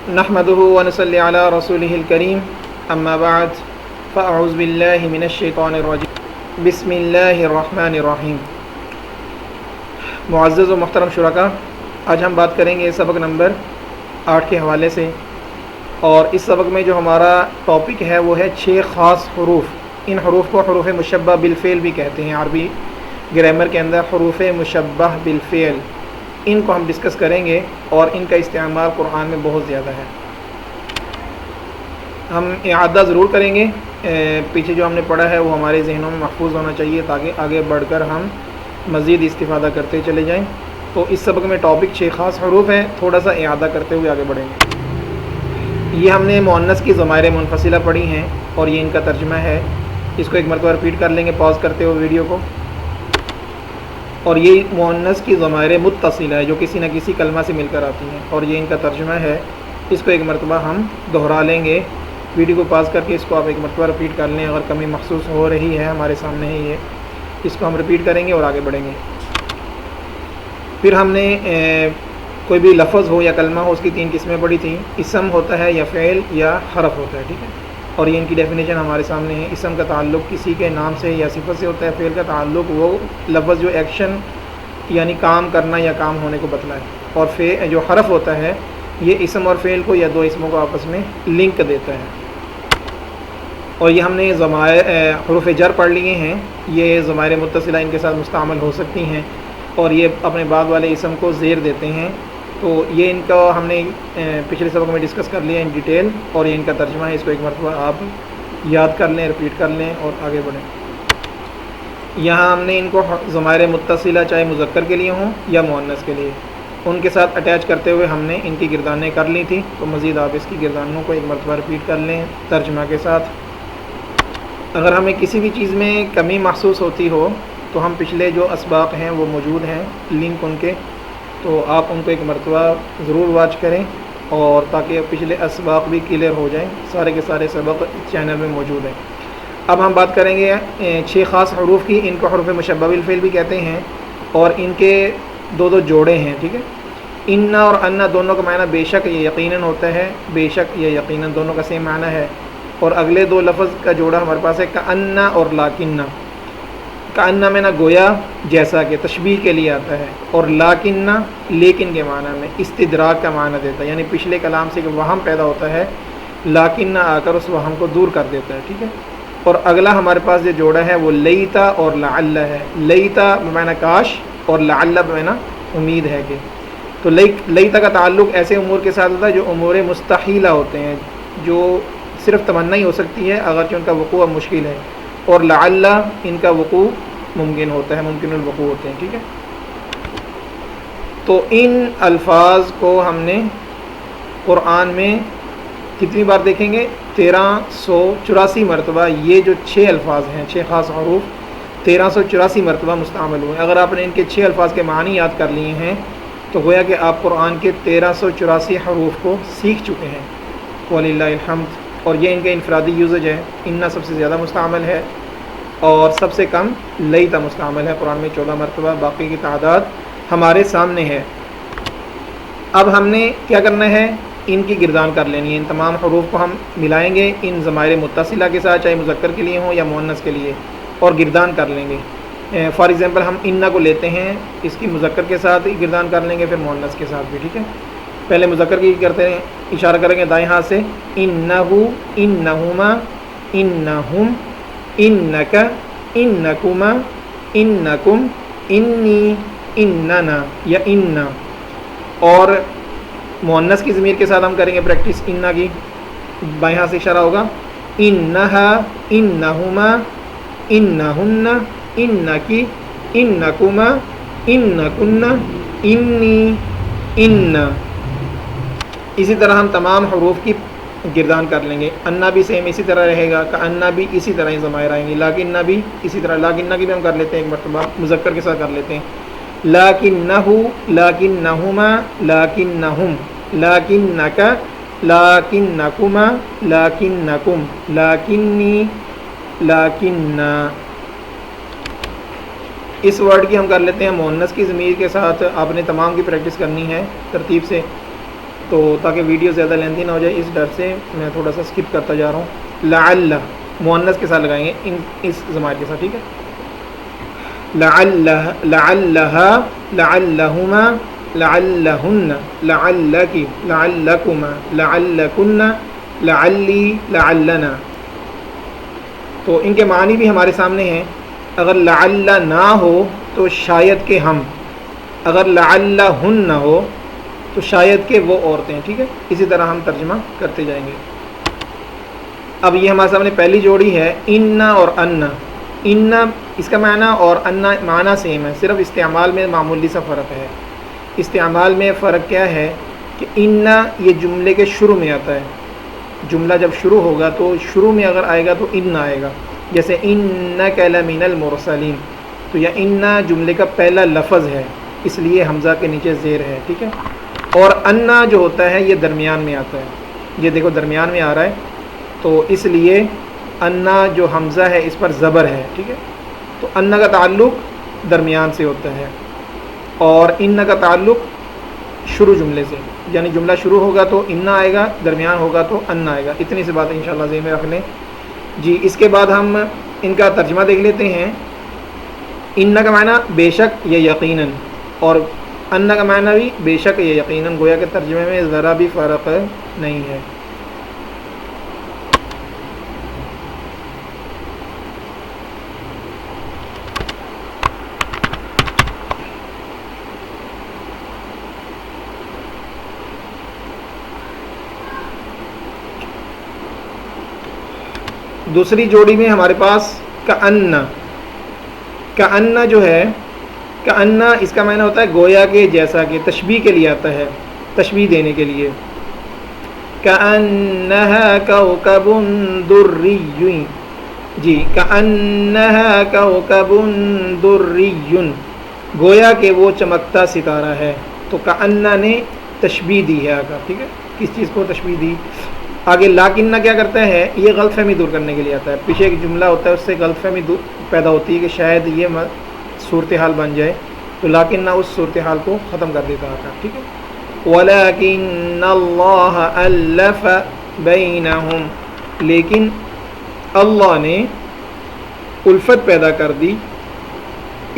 نحمده ونصلي على رسوله الكريم اما بعد فاعوذ بالله من الشیطان الرجیم بسم اللہ الرحمن الرحیم۔ معزز و محترم شرکاء، آج ہم بات کریں گے سبق نمبر 8 کے حوالے سے، اور اس سبق میں جو ہمارا ٹاپک ہے وہ ہے 6 خاص حروف۔ ان حروف کو حروف مشبہ بالفعل بھی کہتے ہیں، عربی گرامر کے اندر حروف مشبہ بالفعل، ان کو ہم ڈسکس کریں گے اور ان کا استعمال قرآن میں بہت زیادہ ہے۔ ہم اعادہ ضرور کریں گے، پیچھے جو ہم نے پڑھا ہے وہ ہمارے ذہنوں میں محفوظ ہونا چاہیے تاکہ آگے بڑھ کر ہم مزید استفادہ کرتے چلے جائیں۔ تو اس سبق میں ٹاپک 6 خاص حروف ہیں، تھوڑا سا اعادہ کرتے ہوئے آگے بڑھیں گے۔ یہ ہم نے مؤنث کی ضمائر منفصلہ پڑھی ہیں اور یہ ان کا ترجمہ ہے۔ اس کو ایک مرتبہ رپیٹ کر لیں گے پاز کرتے ہوئے ویڈیو کو۔ اور یہ مؤنث کی ضمائر متصلہ ہے جو کسی نہ کسی کلمہ سے مل کر آتی ہیں، اور یہ ان کا ترجمہ ہے۔ اس کو ایک مرتبہ ہم دہرا لیں گے، ویڈیو کو پاز کر کے اس کو آپ ایک مرتبہ رپیٹ کر لیں۔ اگر کمی محسوس ہو رہی ہے، ہمارے سامنے ہے یہ، اس کو ہم رپیٹ کریں گے اور آگے بڑھیں گے۔ پھر ہم نے کوئی بھی لفظ ہو یا کلمہ ہو، اس کی 3 قسمیں پڑھی تھیں۔ اسم ہوتا ہے یا فعل یا حرف ہوتا ہے، ٹھیک ہے، اور یہ ان کی ڈیفینیشن ہمارے سامنے ہے۔ اسم کا تعلق کسی کے نام سے یا صفت سے ہوتا ہے، فعل کا تعلق وہ لفظ جو ایکشن یعنی کام کرنا یا کام ہونے کو بتلائے، اور جو حرف ہوتا ہے یہ اسم اور فعل کو یا 2 اسموں کو آپس میں لنک دیتا ہے۔ اور یہ ہم نے حروف جر پڑھ لیے ہیں، یہ ضمائر متصلہ ان کے ساتھ مستعمل ہو سکتی ہیں، اور یہ اپنے بعد والے اسم کو زیر دیتے ہیں۔ تو یہ ان کا ہم نے پچھلے سبق میں ڈسکس کر لیا ان ڈیٹیل، اور یہ ان کا ترجمہ ہے۔ اس کو ایک مرتبہ آپ یاد کر لیں، رپیٹ کر لیں اور آگے بڑھیں۔ یہاں ہم نے ان کو ضمائر متصلہ چاہے مذکر کے لیے ہوں یا مؤنث کے لیے، ان کے ساتھ اٹیچ کرتے ہوئے ہم نے ان کی گردانیں کر لی تھی، تو مزید آپ اس کی گردانوں کو ایک مرتبہ رپیٹ کر لیں ترجمہ کے ساتھ۔ اگر ہمیں کسی بھی چیز میں کمی محسوس ہوتی ہو تو ہم پچھلے جو اسباق ہیں وہ موجود ہیں، لنک ان کے، تو آپ ان کو ایک مرتبہ ضرور واچ کریں، اور تاکہ پچھلے اسباق بھی کلیئر ہو جائیں۔ سارے کے سارے سبق چینل میں موجود ہیں۔ اب ہم بات کریں گے 6 خاص حروف کی۔ ان کو حروف مشبہ بالفعل بھی کہتے ہیں، اور ان کے 2 جوڑے ہیں، ٹھیک ہے۔ ان اور ان دونوں کا معنی بے شک یا یقیناً ہوتا ہے، بے شک یا یقیناً دونوں کا سیم معنی ہے۔ اور اگلے 2 لفظ کا جوڑا ہمارے پاس ہے کأن اور لاکن۔ کأن میں نہ گویا جیسا کہ تشبیہ کے لیے آتا ہے، اور لاکن لیکن کے معنی میں استدراک کا معنی دیتا ہے، یعنی پچھلے کلام سے کہ وہم پیدا ہوتا ہے، لاکن آ کر اس وہم کو دور کر دیتا ہے، ٹھیک ہے۔ اور اگلا ہمارے پاس جو جوڑا ہے وہ لیتا اور لعل ہے۔ لیتا بمعنی کاش، اور لعل بمعنی امید ہے کہ۔ تو لیتا کا تعلق ایسے امور کے ساتھ ہوتا ہے جو امور مستحیلہ ہوتے ہیں، جو صرف تمنا ہی ہو سکتی ہے اگرچہ ان کا وقوع مشکل ہے، اور لعل ان کا وقوع ممکن ہوتا ہے، ممکن الوقوع ہوتے ہیں، ٹھیک ہے۔ تو ان الفاظ کو ہم نے قرآن میں کتنی بار دیکھیں گے؟ 1384 مرتبہ۔ یہ جو 6 الفاظ ہیں، 6 خاص حروف 1384 مرتبہ مستعمل ہوئے۔ اگر آپ نے ان کے 6 الفاظ کے معنی یاد کر لیے ہیں تو گویا کہ آپ قرآن کے 1384 حروف کو سیکھ چکے ہیں، وللہ الحمد۔ اور یہ ان کے انفرادی یوزج ہے۔ انّا سب سے زیادہ مستعمل ہے، اور سب سے کم لیتا مستعمل ہے قرآن میں 14 مرتبہ، باقی کی تعداد ہمارے سامنے ہے۔ اب ہم نے کیا کرنا ہے؟ ان کی گردان کر لینی ہے۔ ان تمام حروف کو ہم ملائیں گے ان ضمائر متصلہ کے ساتھ، چاہے مذکر کے لیے ہوں یا مؤنث کے لیے، اور گردان کر لیں گے۔ فار ایگزامپل ہم انّا کو لیتے ہیں، اس کی مذکر کے ساتھ گردان کر لیں گے، پھر مؤنث کے ساتھ بھی، ٹھیک ہے۔ پہلے مذکر کی کرتے ہیں، اشارہ کریں گے دائیں ہاتھ سے، انّہو، انّہما، انّہم، انّک، انّکما، انّکم، انی، انّنا یا انّا۔ اور مؤنث کی ضمیر کے ساتھ ہم کریں گے پریکٹس انّا کی، بائیں ہاتھ سے اشارہ ہوگا، انّہا، انّہما، انّہن، انّکی، انّکما، انّکن، انی، ان۔ اسی طرح ہم تمام حروف کی گردان کر لیں گے۔ انا بھی سیم اسی طرح رہے گا، کأنا بھی اسی طرح ہی ضمائر آئیں گے، لاکنہ بھی اسی طرح، لاکنہ کی بھی ہم کر لیتے ہیں ایک مرتبہ، مذکر کے ساتھ کر لیتے ہیں، لاکنہو، لاکنہما، لاکنہم، لاکنک، لاکنکما، لاکنکم، لاکنی، لاکننا۔ اس ورڈ کی ہم کر لیتے ہیں مؤنث کی ضمیر کے ساتھ۔ آپ نے تمام کی پریکٹس کرنی ہے ترتیب سے۔ تو تاکہ ویڈیو زیادہ لیندی نہ ہو جائے اس ڈر سے میں تھوڑا سا اسکپ کرتا جا رہا ہوں. لعل مؤنث کے ساتھ لگائیں گے اس ضمائر کے ساتھ, ٹھیک ہے. لعلها لعلهما لعلهن لعلك لعلكما لعلكن لعلی لعلنا. تو ان کے معنی بھی ہمارے سامنے ہیں. اگر لعل نہ ہو تو شاید کہ ہم, اگر لعلہن نہ ہو تو شاید کہ وہ عورتیں, ٹھیک ہے. اسی طرح ہم ترجمہ کرتے جائیں گے. اب یہ ہمارے سامنے پہلی جوڑی ہے انا اور انا. انا اس کا معنی اور انا معنی سیم ہے, صرف استعمال میں معمولی سا فرق ہے. استعمال میں فرق کیا ہے کہ انا یہ جملے کے شروع میں آتا ہے. جملہ جب شروع ہوگا تو شروع میں اگر آئے گا تو ان آئے گا, جیسے انک لمن المرسلین. تو یہ انا جملے کا پہلا لفظ ہے, اس لیے حمزہ کے نیچے زیر ہے, ٹھیک ہے. اور انا جو ہوتا ہے یہ درمیان میں آتا ہے, یہ دیکھو درمیان میں آ رہا ہے, تو اس لیے انا جو حمزہ ہے اس پر زبر ہے, ٹھیک ہے. تو انا کا تعلق درمیان سے ہوتا ہے اور ان کا تعلق شروع جملے سے, یعنی جملہ شروع ہوگا تو ان آئے گا, درمیان ہوگا تو ان آئے گا. اتنی سی بات انشاءاللہ ذہن میں رکھ لیں. جی اس کے بعد ہم ان کا ترجمہ دیکھ لیتے ہیں. ان کا معنی بے شک یا یقیناً, اور ان کا معنی بھی بے شک یا یقیناً, گویا کہ ترجمے میں ذرا بھی فرق نہیں ہے. دوسری جوڑی میں ہمارے پاس کأن جو ہے, کأن اس کا معنی ہوتا ہے گویا کہ, جیسا کہ, تشبیہ کے لیے آتا ہے, تشبیہ دینے کے لیے. کأنها کوكب دری, جی کأنها کوكب دری, گویا کہ وہ چمکتا ستارہ ہے. تو کأن نے تشبیہ دی ہے آگے, ٹھیک ہے. کس چیز کو تشبیہ دی؟ آگے لاکنہ کیا کرتا ہے, یہ غلط فہمی دور کرنے کے لیے آتا ہے. پیچھے ایک جملہ ہوتا ہے اس سے غلط فہمی پیدا ہوتی ہے کہ شاید یہ صورتحال بن جائے, تو لاکنہ اس صورتحال کو ختم کر دیتا تھا, ٹھیک ہے. وَلَكِنَّ اللَّهَ أَلَّفَ بَيْنَهُمْ, لیکن اللہ نے الفت پیدا کر دی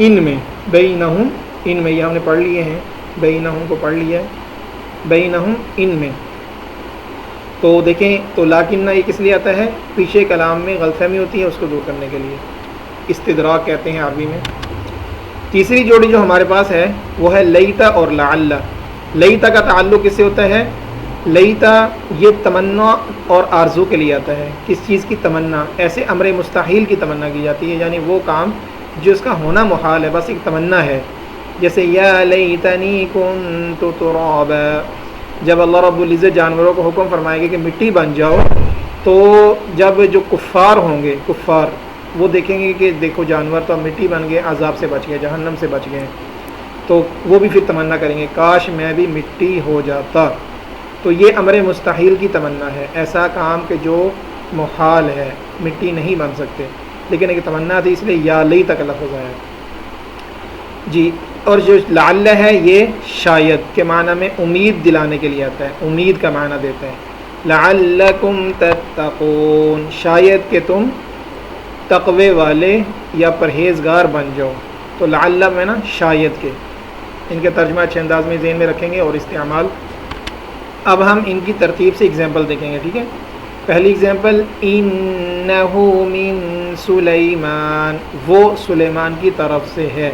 ان میں, بینہم ان میں, یہ ہم نے پڑھ لیے ہیں, بینہم کو پڑھ لیا ہے, بینہم ان میں. تو دیکھیں تو لاکنہ یہ کس لیے آتا ہے, پیچھے کلام میں غلط فہمی ہوتی ہے اس کو دور کرنے کے لیے, استدراک کہتے ہیں عربی میں. تیسری جوڑی جو ہمارے پاس ہے وہ ہے لیتا اور لعل. لیتا کا تعلق کس سے ہوتا ہے؟ لیتا یہ تمنا اور آرزو کے لیے آتا ہے. کس چیز کی تمنا؟ ایسے امر مستحیل کی تمنا کی جاتی ہے, یعنی وہ کام جس کا ہونا محال ہے, بس ایک تمنا ہے. جیسے یا لیتنی کنت ترابا, جب اللہ رب العزت جانوروں کو حکم فرمائے گا کہ مٹی بن جاؤ, تو جب جو کفار ہوں گے, کفار وہ دیکھیں گے کہ دیکھو جانور تو اب مٹی بن گئے, عذاب سے بچ گئے, جہنم سے بچ گئے, تو وہ بھی پھر تمنا کریں گے کاش میں بھی مٹی ہو جاتا. تو یہ امر مستحیل کی تمنا ہے, ایسا کام کہ جو محال ہے, مٹی نہیں بن سکتے, لیکن ایک تمنا تھی, اس لیے یا لیتا کا لفظ آیا. جی اور جو لعل ہے یہ شاید کے معنی میں امید دلانے کے لیے آتا ہے, امید کا معنی دیتا ہے. لعلکم تتقون, شاید کہ تم تقوی والے یا پرہیزگار بن جاؤ. تو لعل میں نا شاید کے, ان کے ترجمہ اچھے انداز میں ذہن میں رکھیں گے اور استعمال. اب ہم ان کی ترتیب سے اگزامپل دیکھیں گے, ٹھیک ہے. پہلی اگزامپل انہ من سلیمان, وہ سلیمان کی طرف سے ہے,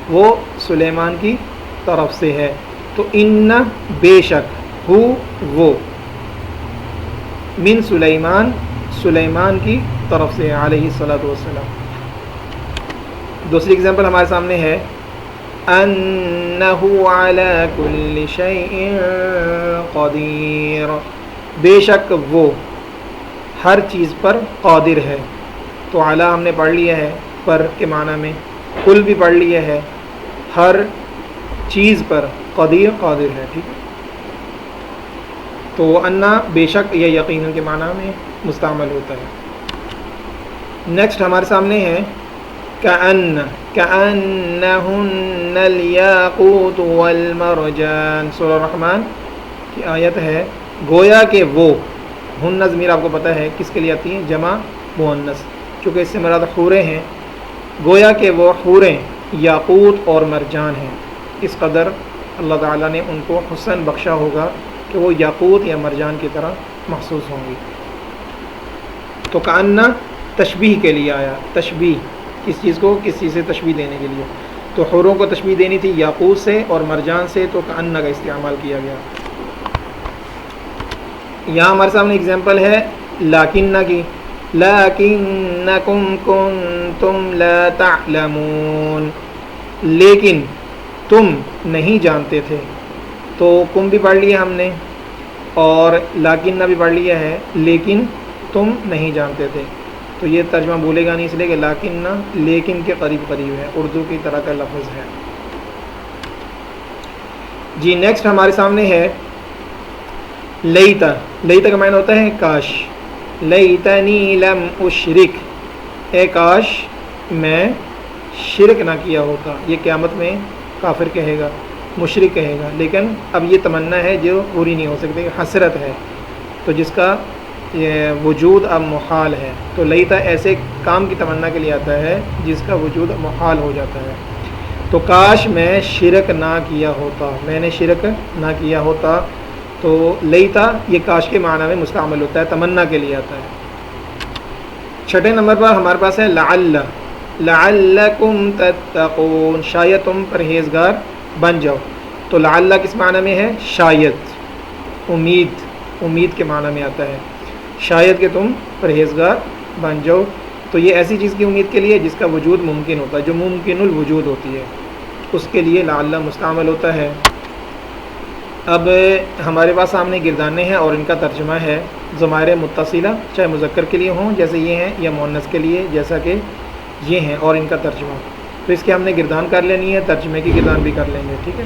وہ سلیمان کی طرف سے ہے. تو ان بے شک, ہو وہ, من سلیمان سلیمان کی طرف سے علیہ الصلاۃ والسلام. دوسری اگزامپل ہمارے سامنے ہے انہ علی کل شیء قدیر, بے شک وہ ہر چیز پر قادر ہے. تو علی ہم نے پڑھ لیا ہے پر کے معنی میں, کل بھی پڑھ لیا ہے, ہر چیز پر قدیر قادر ہے, ٹھیک ہے. تو انا بے شک یا یقیناً کے معنی میں مستعمل ہوتا ہے. نیکسٹ ہمارے سامنے ہے کأنہن الیاقوت والمرجان, سورہ الرحمن کی آیت ہے گویا کہ وہ ہن ضمیر آپ کو پتہ ہے کس کے لیے آتی ہیں جمع مؤنث چونکہ اس سے مراد حوریں ہیں گویا کہ وہ حوریں یاقوت اور مرجان ہیں اس قدر اللہ تعالیٰ نے ان کو حسن بخشا ہوگا کہ وہ یاقوت یا مرجان کی طرح محسوس ہوں گی تو کأنہ تشبیہ کے لیے آیا تشبیہ کس چیز کو کس چیز سے تشبیہ دینے کے لیے تو حوروں کو تشبیہ دینی تھی یاقوت سے اور مرجان سے تو کأنہ کا استعمال کیا گیا یہاں ہمارے سامنے اگزامپل ہے لاکنہ کی لَكِنَّكُمْ كُنْتُمْ لَا تَعْلَمُونَ لیکن تم نہیں جانتے تھے تو کم بھی پڑھ لیا ہم نے اور لاکنہ بھی پڑھ لیا ہے لیکن تم نہیں جانتے تھے تو یہ ترجمہ بھولے گا نہیں اس لیے کہ لاکنہ لیکن کے قریب ہے اردو کی طرح کا لفظ ہے جی نیکسٹ ہمارے سامنے ہے لیتا لیتا کا معنی ہوتا ہے کاش لیتنی لم اشرک اے کاش میں شرک نہ کیا ہوتا یہ قیامت میں کافر کہے گا مشرک کہے گا لیکن اب یہ تمنا ہے جو پوری نہیں ہو سکتی حسرت ہے تو جس کا وجود اب محال ہے تو لیتا ایسے کام کی تمنا کے لیے آتا ہے جس کا وجود محال ہو جاتا ہے تو کاش میں شرک نہ کیا ہوتا میں نے شرک نہ کیا ہوتا تو لیتا یہ کاش کے معنی میں مستعمل ہوتا ہے تمنا کے لیے آتا ہے چھٹے نمبر پر ہمارے پاس ہے لعل لعلکم تتقون شاید تم پرہیزگار بن جاؤ تو لعل کس معنی میں ہے شاید امید کے معنی میں آتا ہے شاید کہ تم پرہیزگار بن جاؤ تو یہ ایسی چیز کی امید کے لیے جس کا وجود ممکن ہوتا ہے جو ممکن الوجود ہوتی ہے اس کے لیے لعل مستعمل ہوتا ہے اب ہمارے پاس سامنے گردانے ہیں اور ان کا ترجمہ ہے ضمائر متصلہ چاہے مذکر کے لیے ہوں جیسے یہ ہیں یا مؤنث کے لیے جیسا کہ یہ ہیں اور ان کا ترجمہ تو اس کے ہم نے گردان کر لینی ہے ترجمے کی گردان بھی کر لیں گے ٹھیک ہے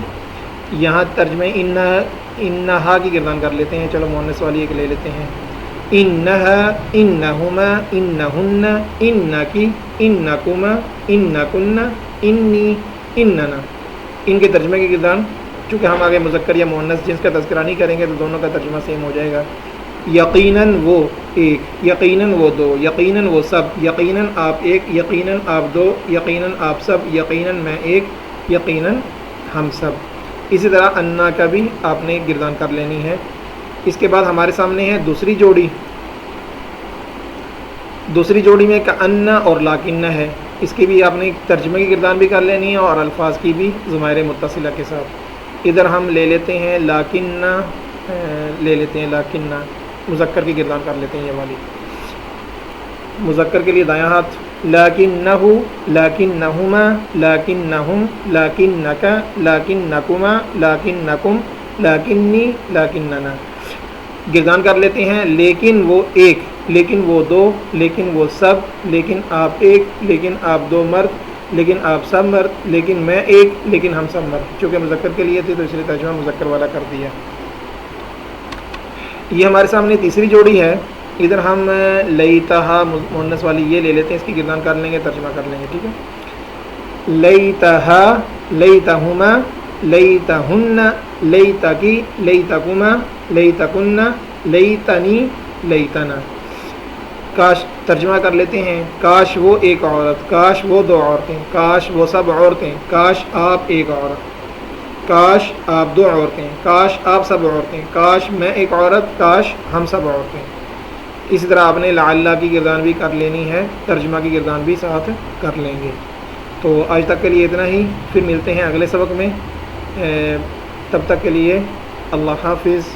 یہاں ترجمے انہا کی گردان کر لیتے ہیں چلو مؤنث والی ایک لے لیتے ہیں انہا انہما انہن انکی انکما انکن انی اننا ان کے ترجمے کی گردان چونکہ ہم آگے مذکر یا مؤنث جنس کا تذکرہ نہیں کریں گے تو دونوں کا ترجمہ سیم ہو جائے گا یقیناً وہ ایک یقیناً وہ دو یقیناً وہ سب یقیناً آپ ایک یقیناً آپ دو یقیناً آپ سب یقیناً میں ایک یقیناً ہم سب اسی طرح انا کا بھی آپ نے گردان کر لینی ہے اس کے بعد ہمارے سامنے ہے دوسری جوڑی میں کأنہ اور لاکنہ ہے اس کی بھی آپ نے ترجمے کی گردان بھی کر لینی ہے اور الفاظ کی بھی ضمائر متصلہ کے ساتھ ادھر ہم لے لیتے ہیں لاکنہ مذکر کی گردان کر لیتے ہیں یہ والی مذکر کے لیے دایاں ہاتھ لاکنہ لاکنہما لاکنہم لاکنک لاکنکما لاکنکم لاکنی لاکننا گردان کر لیتے ہیں لیکن وہ ایک لیکن وہ دو لیکن وہ سب لیکن آپ ایک لیکن آپ دو مرد لیکن آپ سب مرد لیکن میں ایک لیکن ہم سب مرد چونکہ مذکر کے لیے تھی تو اس لیے ترجمہ مذکر والا کر دیا یہ ہمارے سامنے تیسری جوڑی ہے ادھر ہم لیتہا مؤنث والی یہ لے لیتے ہیں اس کی گردان کر لیں گے ترجمہ کر لیں گے ٹھیک ہے لیتہا لیتہما لیتہن لیتکی لیتکما لیتکن لیتنی لیتنا کاش ترجمہ کر لیتے ہیں کاش وہ ایک عورت کاش وہ دو عورتیں کاش وہ سب عورتیں کاش آپ ایک عورت کاش آپ دو عورتیں کاش آپ سب عورتیں کاش میں ایک عورت کاش ہم سب عورتیں اسی طرح آپ نے لعل کی گردان بھی کر لینی ہے ترجمہ کی گردان بھی ساتھ کر لیں گے تو آج تک کے لیے اتنا ہی پھر ملتے ہیں اگلے سبق میں تب تک کے لیے اللہ حافظ